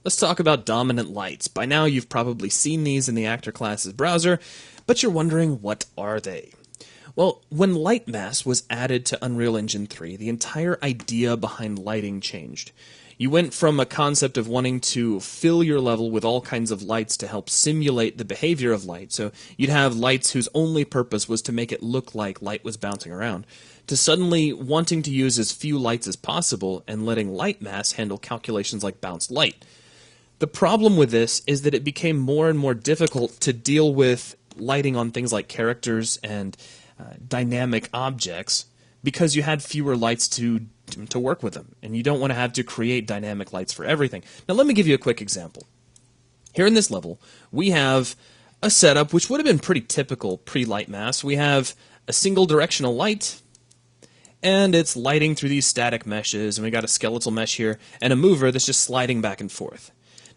Let's talk about dominant lights. By now you've probably seen these in the Actor Class's browser, but you're wondering, what are they? Well, when Lightmass was added to Unreal Engine 3, the entire idea behind lighting changed. You went from a concept of wanting to fill your level with all kinds of lights to help simulate the behavior of light, so you'd have lights whose only purpose was to make it look like light was bouncing around, to suddenly wanting to use as few lights as possible and letting Lightmass handle calculations like bounced light. The problem with this is that it became more and more difficult to deal with lighting on things like characters and dynamic objects because you had fewer lights to work with them, and you don't want to have to create dynamic lights for everything. Now let me give you a quick example. Here in this level, we have a setup which would have been pretty typical pre-Lightmass. We have a single directional light, and it's lighting through these static meshes, and we got a skeletal mesh here, and a mover that's just sliding back and forth.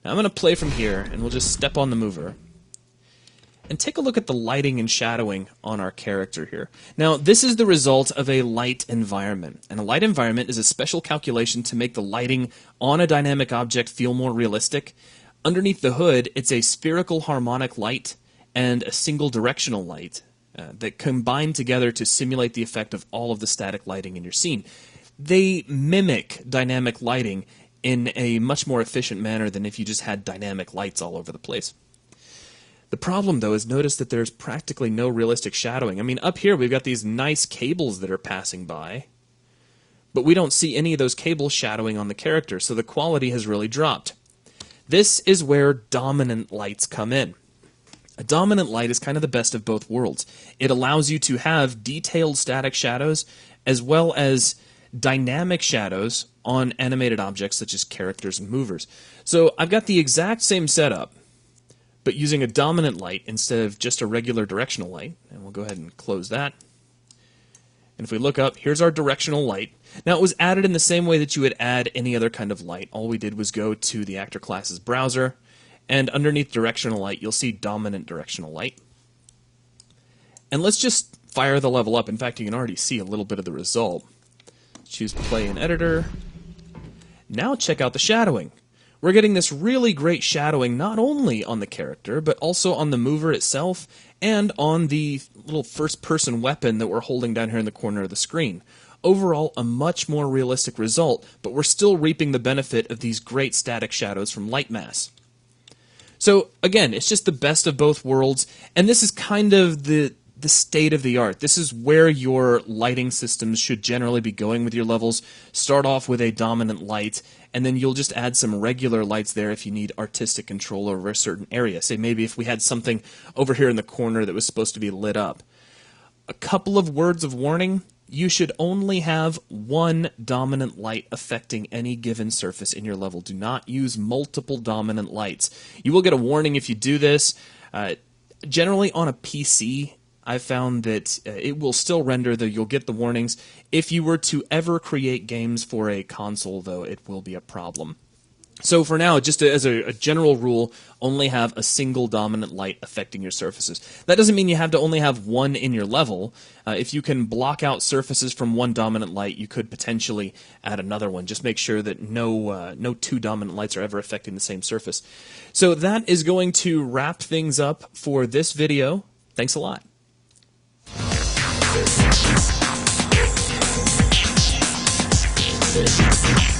Now I'm going to play from here, and we'll just step on the mover and take a look at the lighting and shadowing on our character here. Now, this is the result of a light environment, and a light environment is a special calculation to make the lighting on a dynamic object feel more realistic. Underneath the hood, it's a spherical harmonic light and a single directional light that combine together to simulate the effect of all of the static lighting in your scene. They mimic dynamic lighting in a much more efficient manner than if you just had dynamic lights all over the place. The problem, though, is notice that there's practically no realistic shadowing. I mean, up here we've got these nice cables that are passing by, but we don't see any of those cables shadowing on the character, so the quality has really dropped. This is where dominant lights come in. A dominant light is kind of the best of both worlds. It allows you to have detailed static shadows as well as dynamic shadows on animated objects such as characters and movers. So I've got the exact same setup, but using a dominant light instead of just a regular directional light. And we'll go ahead and close that. And if we look up, here's our directional light. Now, it was added in the same way that you would add any other kind of light. All we did was go to the Actor Class's browser, and underneath directional light, you'll see dominant directional light. And let's just fire the level up. In fact, you can already see a little bit of the result. Choose Play in Editor. Now check out the shadowing. We're getting this really great shadowing not only on the character, but also on the mover itself and on the little first-person weapon that we're holding down here in the corner of the screen. Overall, a much more realistic result, but we're still reaping the benefit of these great static shadows from Lightmass. So, again, it's just the best of both worlds, and this is kind of the state of the art. This is where your lighting systems should generally be going with your levels. Start off with a dominant light, and then you'll just add some regular lights there if you need artistic control over a certain area. Say maybe if we had something over here in the corner that was supposed to be lit up. A couple of words of warning: you should only have one dominant light affecting any given surface in your level. Do not use multiple dominant lights. You will get a warning if you do this. Generally on a PC, I've found that it will still render, though you'll get the warnings. If you were to ever create games for a console, though, it will be a problem. So for now, just as a general rule, only have a single dominant light affecting your surfaces. That doesn't mean you have to only have one in your level. If you can block out surfaces from one dominant light, you could potentially add another one. Just make sure that no two dominant lights are ever affecting the same surface. So that is going to wrap things up for this video. Thanks a lot. We'll be right back.